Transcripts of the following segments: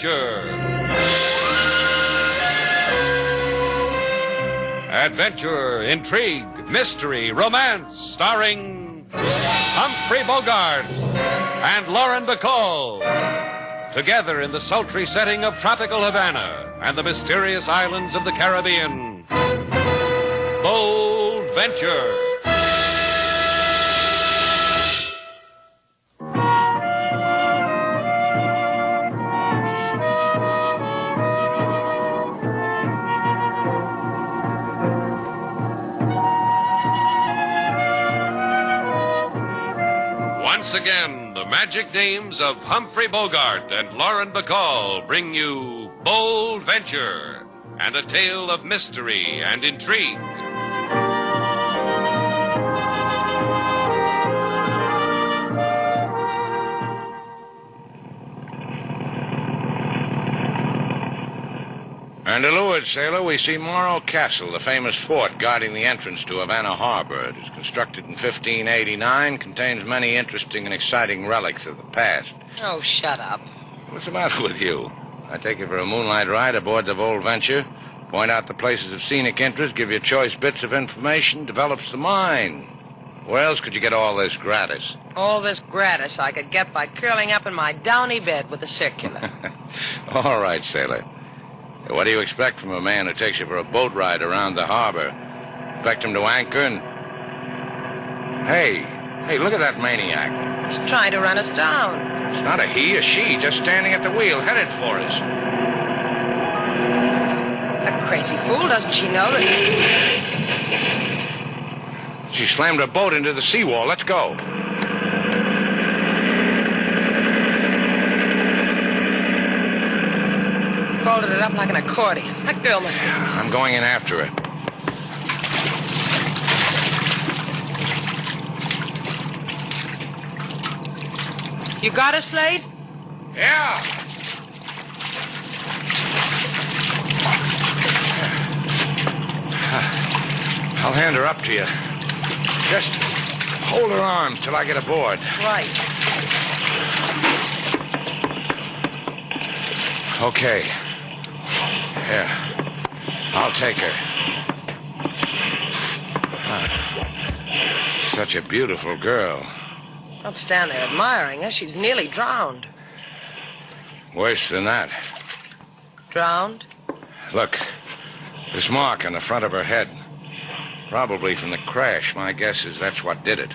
Adventure. Adventure, intrigue, mystery, romance, starring Humphrey Bogart and Lauren Bacall. Together in the sultry setting of tropical Havana and the mysterious islands of the Caribbean. Bold Venture. Once again, the magic names of Humphrey Bogart and Lauren Bacall bring you Bold Venture and a tale of mystery and intrigue. And to leeward, sailor, we see Morro Castle, the famous fort guarding the entrance to Havana Harbor. It was constructed in 1589, contains many interesting and exciting relics of the past. Oh, shut up. What's the matter with you? I take you for a moonlight ride aboard the Bold Venture, point out the places of scenic interest, give you choice bits of information, develops the mind. Where else could you get all this gratis? All this gratis I could get by curling up in my downy bed with a circular. All right, sailor. What do you expect from a man who takes you for a boat ride around the harbor? Expect him to anchor and... Hey, look at that maniac. He's trying to run us down. It's not a he, a she, just standing at the wheel, headed for us. That crazy fool, doesn't she know that... She slammed her boat into the seawall. Let's go. Folded it up like an accordion. That girl must be... I'm going in after her. You got her, Slate? Yeah. I'll hand her up to you. Just hold her arms till I get aboard. Right. Okay. Here. I'll take her. Such a beautiful girl. Don't stand there admiring her. She's nearly drowned. Worse than that. Drowned? Look. This mark on the front of her head. Probably from the crash. My guess is that's what did it.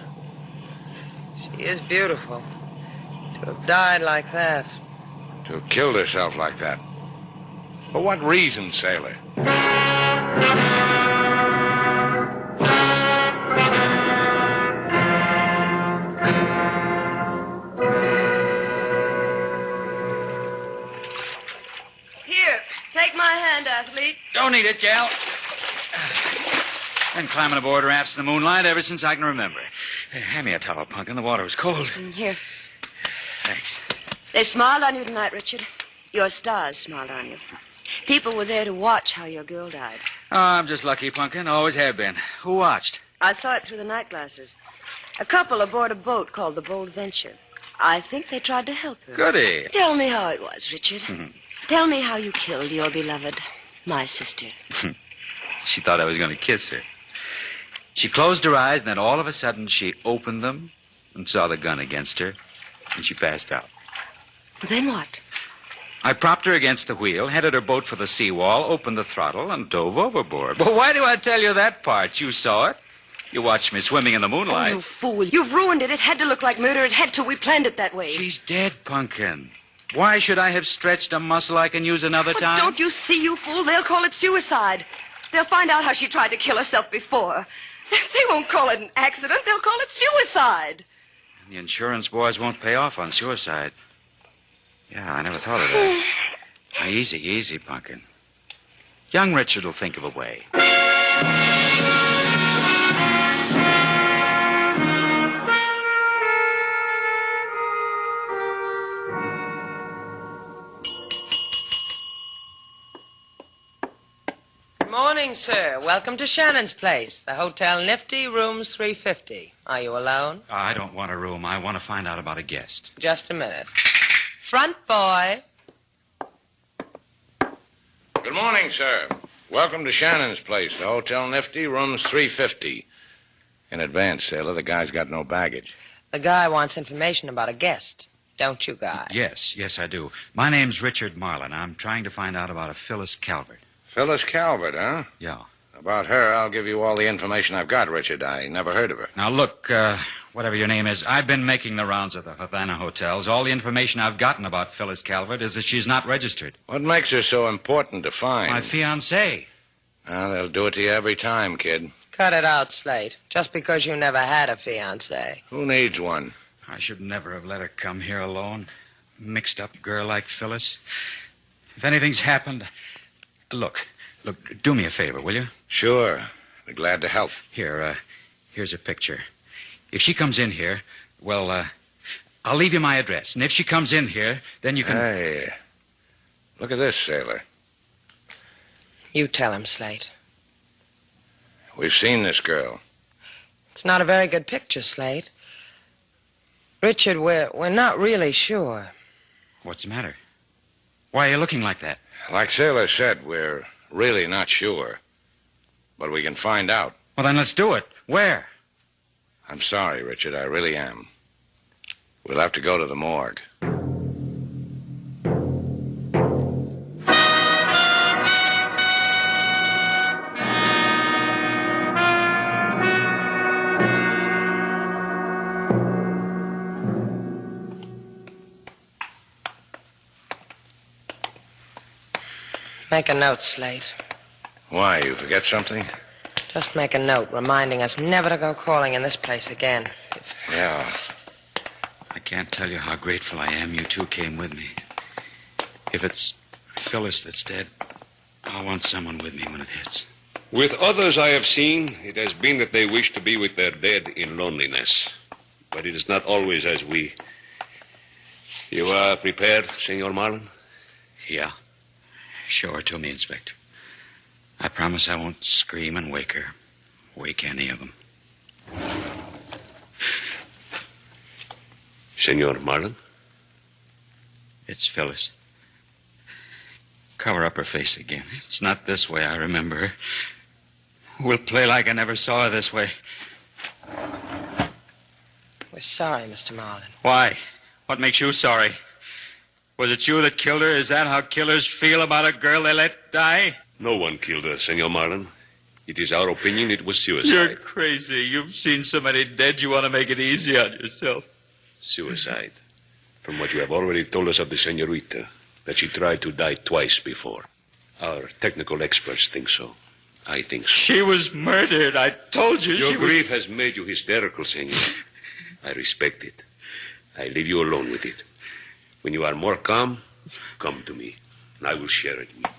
She is beautiful. To have died like that. To have killed herself like that. For what reason, sailor? Here, take my hand, athlete. Don't need it, gal. Been climbing aboard rafts in the moonlight ever since I can remember. Hand me a towel, Punkin. The water was cold. Here. Thanks. They smiled on you tonight, Richard. Your stars smiled on you. People were there to watch how your girl died. Oh, I'm just lucky, Punkin. Always have been. Who watched? I saw it through the night glasses. A couple aboard a boat called the Bold Venture. I think they tried to help her. Goody. Tell me how it was, Richard. Tell me how you killed your beloved, my sister. She thought I was going to kiss her. She closed her eyes, and then all of a sudden she opened them and saw the gun against her, and she passed out. Then what? I propped her against the wheel, headed her boat for the seawall, opened the throttle, and dove overboard. Well, why do I tell you that part? You saw it. You watched me swimming in the moonlight. Oh, you fool. You've ruined it. It had to look like murder. It had to. We planned it that way. She's dead, Punkin. Why should I have stretched a muscle I can use another But time? don't you see, you fool? They'll call it suicide. They'll find out how she tried to kill herself before. They won't call it an accident. They'll call it suicide. The insurance boys won't pay off on suicide. Yeah, I never thought of that. Now, easy, Punkin. Young Richard will think of a way. Good morning, sir. Welcome to Shannon's place. The Hotel Nifty, rooms 350. Are you alone? I don't want a room. I want to find out about a guest. Just a minute. Front boy. Good morning, sir. Welcome to Shannon's place, the Hotel Nifty, rooms 350. In advance, sailor. The guy's got no baggage. The guy wants information about a guest. Don't you, Guy? Yes, I do. My name's Richard Marlin. I'm trying to find out about a Phyllis Calvert. Phyllis Calvert, huh? Yeah. About her, I'll give you all the information I've got, Richard. I never heard of her. Now, look, whatever your name is, I've been making the rounds of the Havana hotels. All the information I've gotten about Phyllis Calvert is that she's not registered. What makes her so important to find? My fiancée. Well, they'll do it to you every time, kid. Cut it out, Slate. Just because you never had a fiancé. Who needs one? I should never have let her come here alone. Mixed up girl like Phyllis. If anything's happened... Look, do me a favor, will you? Sure. Be glad to help. Here's a picture. If she comes in here, well, I'll leave you my address. And if she comes in here, then you can... Hey, look at this, sailor. You tell him, Slate. We've seen this girl. It's not a very good picture, Slate. Richard, we're not really sure. What's the matter? Why are you looking like that? Like Sailor said, we're really not sure. But we can find out. Well, then let's do it. Where? I'm sorry, Richard. I really am. We'll have to go to the morgue. Make a note, Slate. Why, you forget something? Just make a note reminding us never to go calling in this place again. Yeah. I can't tell you how grateful I am you two came with me. If it's Phyllis that's dead, I want someone with me when it hits. With others I have seen, it has been that they wish to be with their dead in loneliness. But it is not always as we. You are prepared, Senor Marlin? Yeah. Show her to me, Inspector. I promise I won't scream and wake her. Wake any of them. Senor Marlin? It's Phyllis. Cover up her face again. It's not this way I remember her. We'll play like I never saw her this way. We're sorry, Mr. Marlin. Why? What makes you sorry? Was it you that killed her? Is that how killers feel about a girl they let die? No one killed her, Senor Marlin. It is our opinion it was suicide. You're crazy. You've seen so many dead you want to make it easy on yourself. Suicide. From what you have already told us of the senorita, that she tried to die twice before. Our technical experts think so. I think so. She was murdered. I told you Your she grief has made you hysterical, senor. I respect it. I leave you alone with it. When you are more calm, come to me, and I will share it with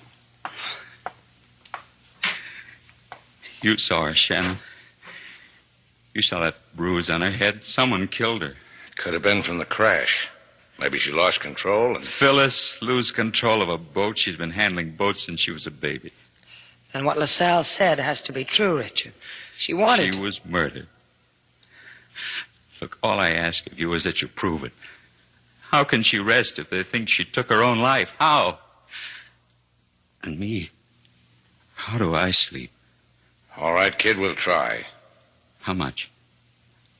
you. You saw her, Shannon. You saw that bruise on her head. Someone killed her. Could have been from the crash. Maybe she lost control and... Phyllis lose control of a boat. She's been handling boats since she was a baby. And what LaSalle said has to be true, Richard. She wanted... She was murdered. Look, all I ask of you is that you prove it. How can she rest if they think she took her own life? How? And me, how do I sleep? All right, kid, we'll try. How much?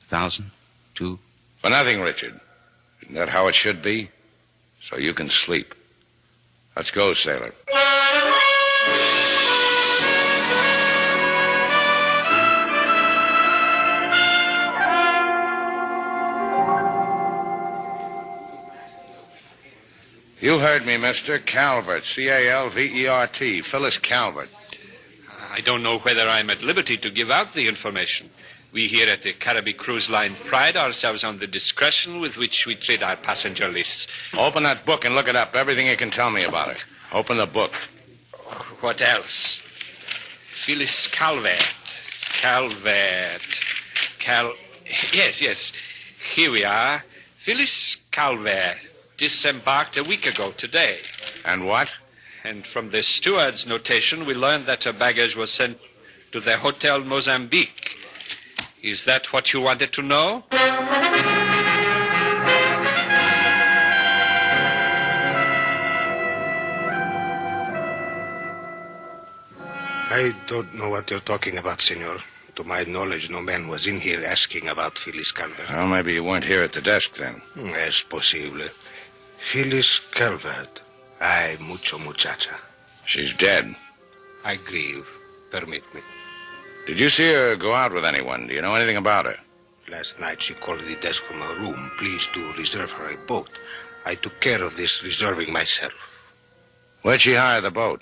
1,000? 2? For nothing, Richard. Isn't that how it should be? So you can sleep. Let's go, sailor. You heard me, mister. Calvert. C-A-L-V-E-R-T. Phyllis Calvert. I don't know whether I'm at liberty to give out the information. We here at the Caribbean Cruise Line pride ourselves on the discretion with which we treat our passenger lists. Open that book and look it up. Everything you can tell me about it. Open the book. What else? Phyllis Calvert. Yes. Here we are. Phyllis Calvert disembarked a week ago today. And what? And from the steward's notation, we learned that her baggage was sent to the Hotel Mozambique. Is that what you wanted to know? I don't know what you're talking about, senor. To my knowledge, no man was in here asking about Phyllis Calvert. Well, maybe you weren't here at the desk then. Es posible. Phyllis Calvert. Ay, mucho muchacha. She's dead. I grieve. Permit me. Did you see her go out with anyone? Do you know anything about her? Last night she called the desk from her room. Please to reserve her a boat. I took care of this reserving myself. Where'd she hire the boat?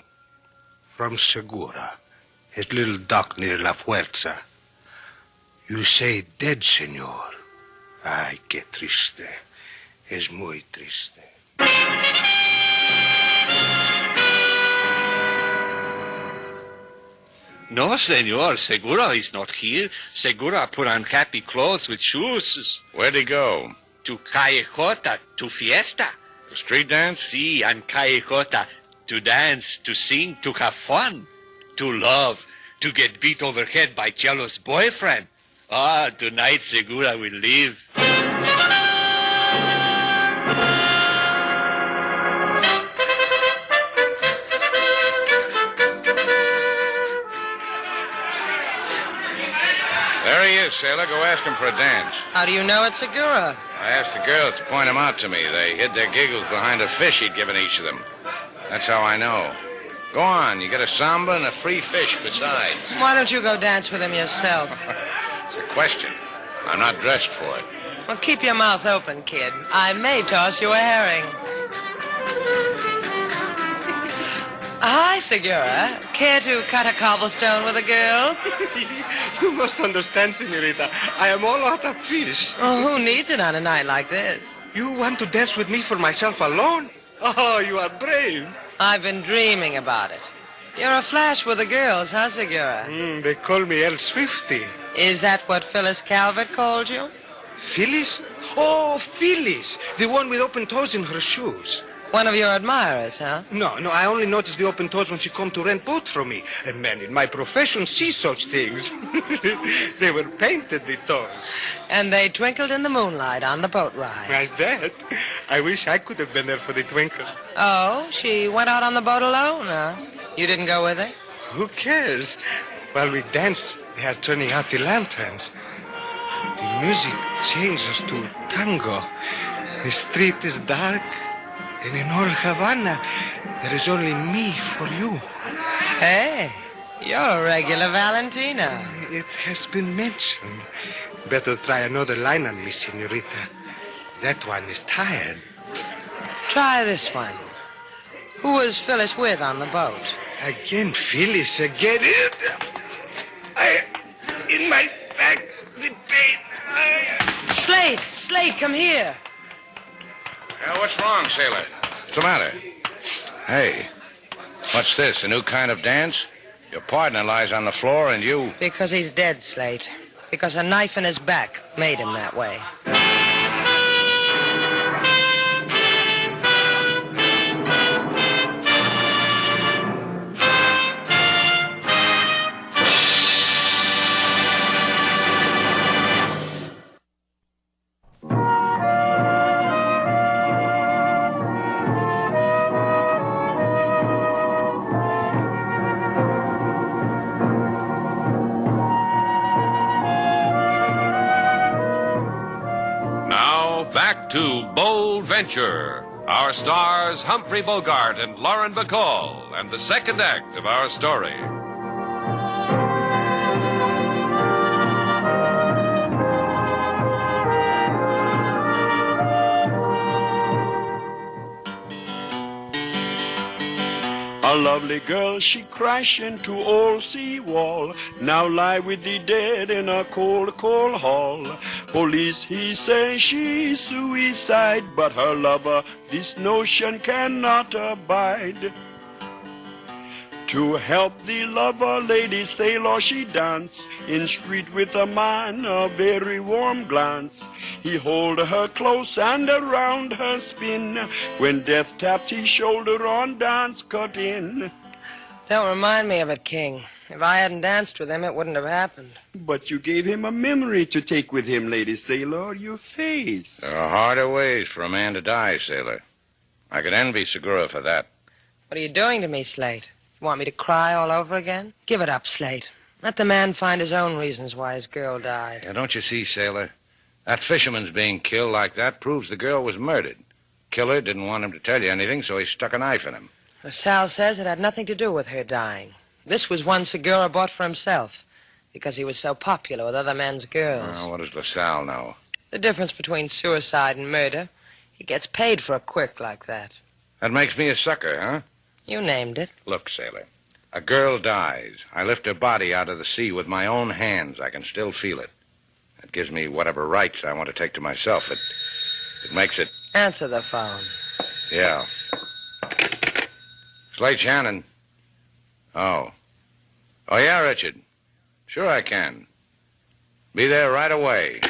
From Segura. His little dock near La Fuerza. You say dead, senor. Ay, qué triste. Es muy triste. No, senor. Segura is not here. Segura put on happy clothes with shoes. Where'd he go? To Callejota, to fiesta. The street dance? Si, and Callejota. To dance, to sing, to have fun. To love, to get beat over head by jealous boyfriend. Ah, tonight Segura will leave. There he is, sailor. Go ask him for a dance. How do you know it's Segura? I asked the girls to point him out to me. They hid their giggles behind a fish he'd given each of them. That's how I know. Go on. You get a samba and a free fish besides. Why don't you go dance with him yourself? It's a question. I'm not dressed for it. Well, keep your mouth open, kid. I may toss you a herring. Hi, Segura. Care to cut a cobblestone with a girl? You must understand, senorita. I am all out of fish. Oh, who needs it on a night like this? You want to dance with me for myself alone? Oh, you are brave. I've been dreaming about it. You're a flash with the girls, huh, Segura? They call me El Swifty. Is that what Phyllis Calvert called you? Phyllis? Oh, Phyllis. The one with open toes in her shoes. One of your admirers, huh? No, I only noticed the open toes when she come to rent boat from me. A man in my profession sees such things. They were painted, the toes. And they twinkled in the moonlight on the boat ride. I bet. I wish I could have been there for the twinkle. Oh, she went out on the boat alone, huh? You didn't go with her? Who cares? While we dance, they are turning out the lanterns. The music changes to tango. The street is dark. And in all Havana, there is only me for you. Hey, you're a regular Valentino. It has been mentioned. Better try another line on me, senorita. That one is tired. Try this one. Who was Phyllis with on the boat? Again, Phyllis, again. In my back, the pain. Slate, come here. What's wrong, sailor? What's the matter? Hey, what's this, a new kind of dance? Your partner lies on the floor and you... Because he's dead, Slate. Because a knife in his back made him that way. Back to Bold Venture. Our stars, Humphrey Bogart and Lauren Bacall, and the second act of our story. A lovely girl, she crashed into old seawall, now lie with the dead in a cold, cold hall. Police, he say she's suicide, but her lover this notion cannot abide. To help the lover, lady sailor, she dance in street with a man, a very warm glance. He hold her close and around her spin. When death tapped his shoulder on dance cut in. Don't remind me of it, King. If I hadn't danced with him, it wouldn't have happened. But you gave him a memory to take with him, lady sailor, your face. There are harder ways for a man to die, sailor. I could envy Segura for that. What are you doing to me, Slate? You want me to cry all over again? Give it up, Slate. Let the man find his own reasons why his girl died. Yeah, don't you see, Sailor? That fisherman's being killed like that proves the girl was murdered. Killer didn't want him to tell you anything, so he stuck a knife in him. Sal says it had nothing to do with her dying. This was one Segura bought for himself because he was so popular with other men's girls. Oh, what does LaSalle know? The difference between suicide and murder. He gets paid for a quirk like that. That makes me a sucker, huh? You named it. Look, Sailor, a girl dies. I lift her body out of the sea with my own hands. I can still feel it. That gives me whatever rights I want to take to myself. It makes it... Answer the phone. Yeah. Slate Shannon. Oh. Oh, yeah, Richard. Sure I can. Be there right away.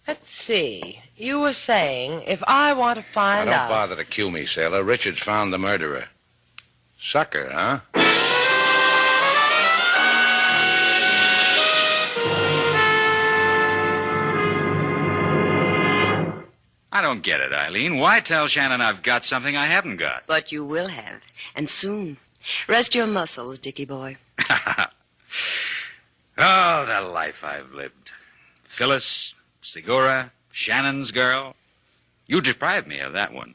Let's see. You were saying if I want to find Now, out... don't bother to cue me, Sailor. Richard's found the murderer. Sucker, huh? I don't get it, Eileen. Why tell Shannon I've got something I haven't got? But you will have, and soon. Rest your muscles, Dickie boy. Oh, the life I've lived. Phyllis, Segura, Shannon's girl. You deprived me of that one.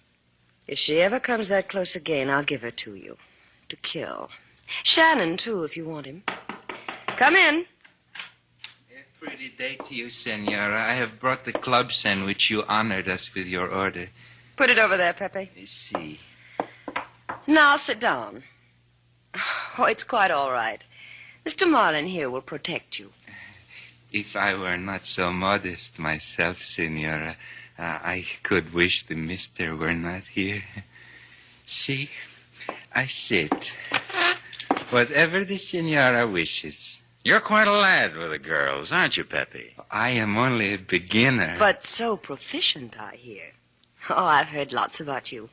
If she ever comes that close again, I'll give her to you. To kill. Shannon, too, if you want him. Come in. A pretty day to you, Senora. I have brought the club sandwich you honored us with your order. Put it over there, Pepe. I see. Now, sit down. Oh, it's quite all right. Mr. Marlin here will protect you. If I were not so modest myself, Senora, I could wish the mister were not here. See, I sit. Whatever the Senora wishes. You're quite a lad with the girls, aren't you, Pepe? I am only a beginner. But so proficient, I hear. Oh, I've heard lots about you.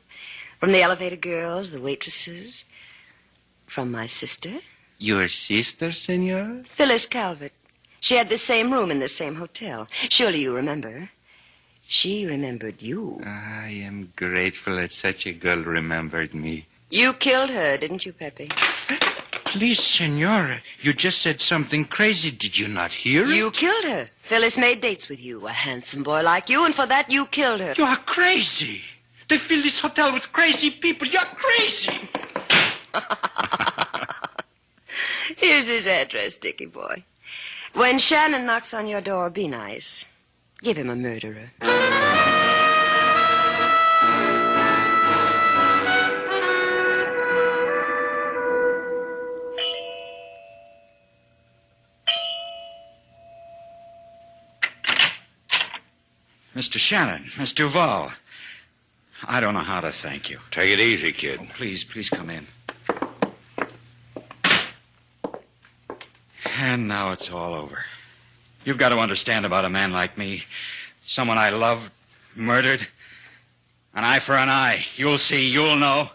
From the elevator girls, the waitresses. From my sister. Your sister, Senora? Phyllis Calvert. She had the same room in the same hotel. Surely you remember. She remembered you. I am grateful that such a girl remembered me. You killed her, didn't you, Pepe? Please, Senora, you just said something crazy. Did you not hear it? You killed her. Phyllis made dates with you, a handsome boy like you, and for that you killed her. You are crazy. They fill this hotel with crazy people. You're crazy. Here's his address, Dickie boy. When Shannon knocks on your door, be nice. Give him a murderer. Mr. Shannon, Miss Duval. I don't know how to thank you. Take it easy, kid. Oh, please come in. And now it's all over. You've got to understand about a man like me. Someone I loved, murdered. An eye for an eye. You'll see, you'll know.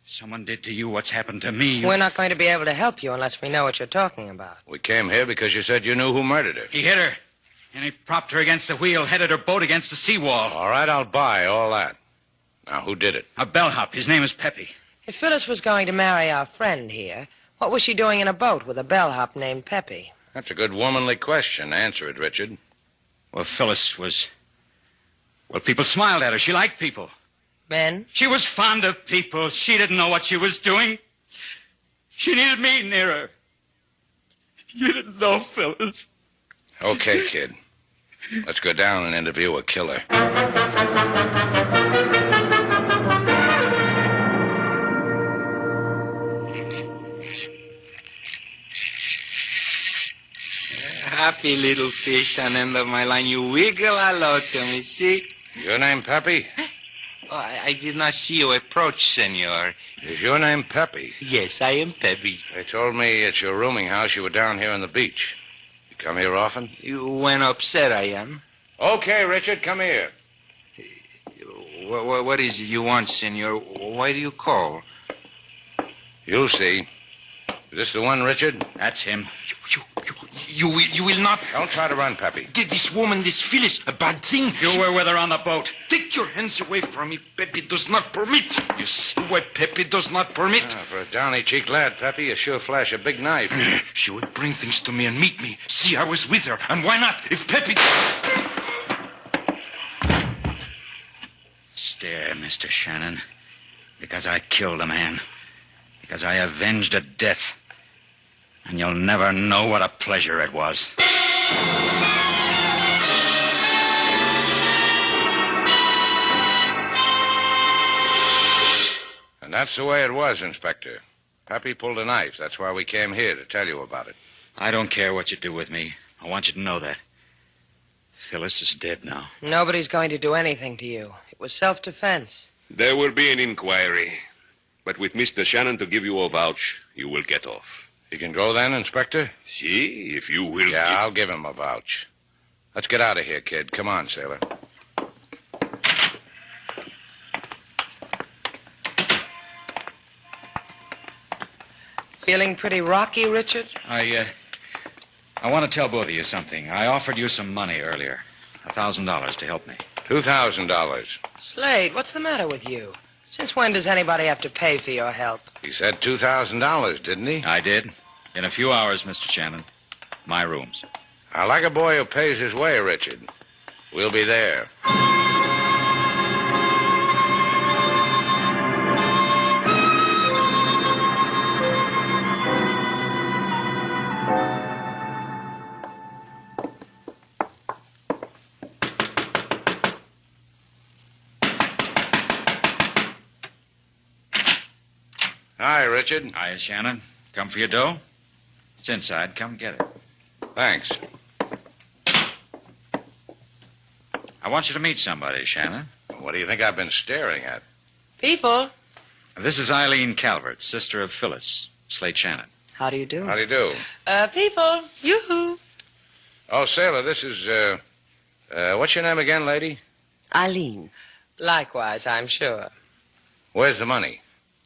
Someone did to you what's happened to me. We're not going to be able to help you unless we know what you're talking about. We came here because you said you knew who murdered her. He hit her, and he propped her against the wheel, headed her boat against the seawall. All right, I'll buy all that. Now, who did it? A bellhop. His name is Pepe. If Phyllis was going to marry our friend here, what was she doing in a boat with a bellhop named Pepe? That's a good womanly question. Answer it, Richard. Well, Phyllis was... Well, people smiled at her. She liked people. Men? She was fond of people. She didn't know what she was doing. She needed me near her. You didn't know, Phyllis. Okay, kid. Let's go down and interview a killer. Happy little fish on end of my line. You wiggle hello to me, see? Your name Pepe? Oh, I did not see you approach, senor. Is your name Pepe? Yes, I am Pepe. They told me at your rooming house you were down here on the beach. You come here often? You went upset, I am. Okay, Richard, come here. What is it you want, senor? Why do you call? You'll see. Is this the one, Richard? That's him. You You will not... Don't try to run, Pepe. This woman, this Phyllis, a bad thing. You were with her on the boat. Take your hands away from me. Pepe does not permit. You see why Pepe does not permit? For a downy-cheeked lad, Pepe, you sure flash a big knife. She would bring things to me and meet me. See, I was with her. And why not? If Pepe... Stare, Mr. Shannon. Because I killed a man. Because I avenged a death. And you'll never know what a pleasure it was. And that's the way it was, Inspector. Pepe pulled a knife. That's why we came here, to tell you about it. I don't care what you do with me. I want you to know that. Phyllis is dead now. Nobody's going to do anything to you. It was self-defense. There will be an inquiry. But with Mr. Shannon to give you a vouch, you will get off. He can go then, Inspector? See, if you will... Yeah, I'll give him a vouch. Let's get out of here, kid. Come on, sailor. Feeling pretty rocky, Richard? I want to tell both of you something. I offered you some money earlier. $1,000 to help me. $2,000. Slade, what's the matter with you? Since when does anybody have to pay for your help? He said $2,000, didn't he? I did. In a few hours, Mr. Shannon. My rooms. I like a boy who pays his way, Richard. We'll be there. Hi, Richard. Hi, Shannon. Come for your dough? It's inside. Come get it. Thanks. I want you to meet somebody, Shannon. What do you think I've been staring at? People. This is Eileen Calvert, sister of Phyllis, Slate Shannon. How do you do? How do you do? People. Yoo-hoo. Oh, sailor, this is, what's your name again, lady? Eileen. Likewise, I'm sure. Where's the money?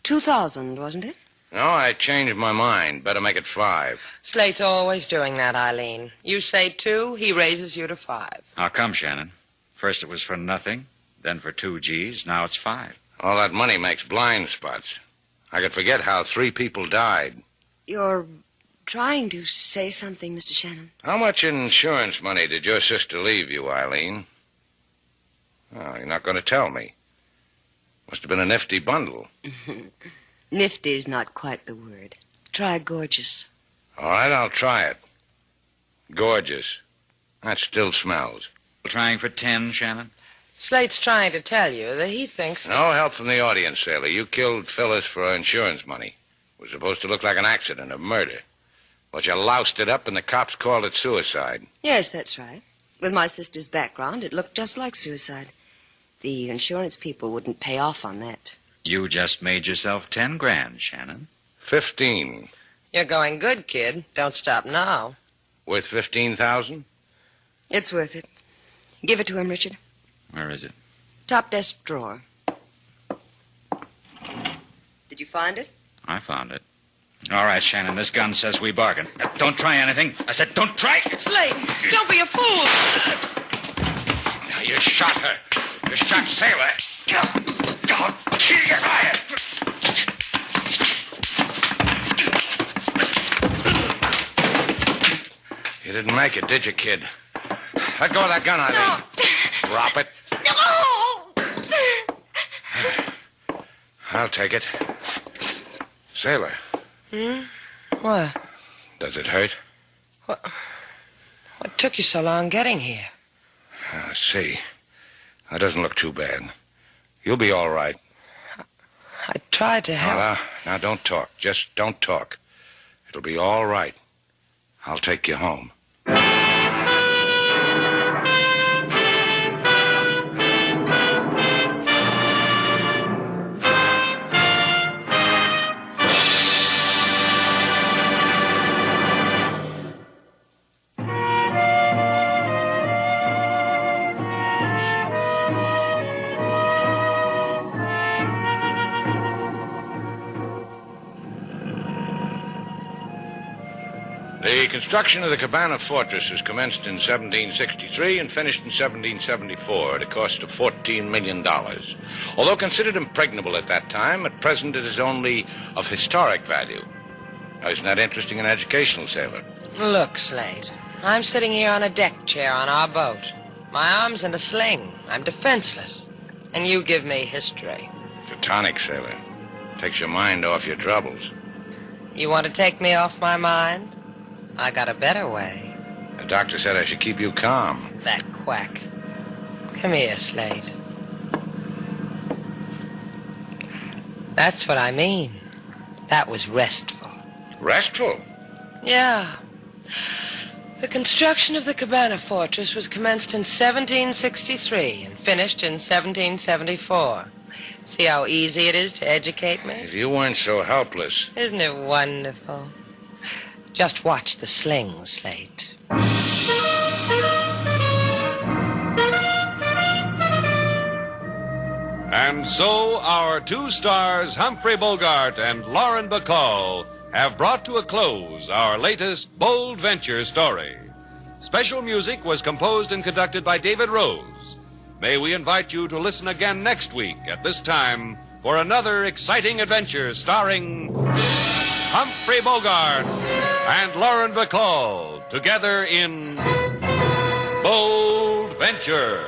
2,000, wasn't it? No, I changed my mind. Better make it 5. Slate's always doing that, Eileen. You say 2, he raises you to 5. How come, Shannon? First it was for nothing, then for 2 G's, now it's 5. All that money makes blind spots. I could forget how 3 people died. You're trying to say something, Mr. Shannon. How much insurance money did your sister leave you, Eileen? Oh, you're not going to tell me. Must have been a nifty bundle. Nifty is not quite the word. Try gorgeous. All right, I'll try it. Gorgeous. That still smells. Trying for 10, Shannon? Slate's trying to tell you that he thinks... No help from the audience, sailor. You killed Phyllis for her insurance money. It was supposed to look like an accident, a murder. But you loused it up and the cops called it suicide. Yes, that's right. With my sister's background, it looked just like suicide. The insurance people wouldn't pay off on that. You just made yourself 10 grand, Shannon. 15. You're going good, kid. Don't stop now. Worth 15,000? It's worth it. Give it to him, Richard. Where is it? Top desk drawer. Did you find it? I found it. All right, Shannon, this gun says we bargain. Don't try anything. I said don't try. Slate, don't be a fool. Now, you shot her. You shot Sailor. She get fired. You didn't make it, did you, kid? Let go of that gun, Eileen. No. Drop it. No! I'll take it. Sailor. What? Does it hurt? What took you so long getting here? I see. That doesn't look too bad. You'll be all right. I tried to help. Now, don't talk. Just don't talk. It'll be all right. I'll take you home. The construction of the Cabana Fortress was commenced in 1763 and finished in 1774 at a cost of $14 million. Although considered impregnable at that time, at present it is only of historic value. Now, isn't that interesting and educational, Sailor? Look, Slate, I'm sitting here on a deck chair on our boat. My arm's in a sling. I'm defenseless. And you give me history. It's a tonic, Sailor. Takes your mind off your troubles. You want to take me off my mind? I got a better way. The doctor said I should keep you calm. That quack. Come here, Slate. That's what I mean. That was restful. Restful? Yeah. The construction of the Cabana Fortress was commenced in 1763 and finished in 1774. See how easy it is to educate me? If you weren't so helpless. Isn't it wonderful? Just watch the sling, Slate. And so our two stars, Humphrey Bogart and Lauren Bacall, have brought to a close our latest bold venture story. Special music was composed and conducted by David Rose. May we invite you to listen again next week at this time for another exciting adventure starring Humphrey Bogart and Lauren Bacall together in Bold Venture.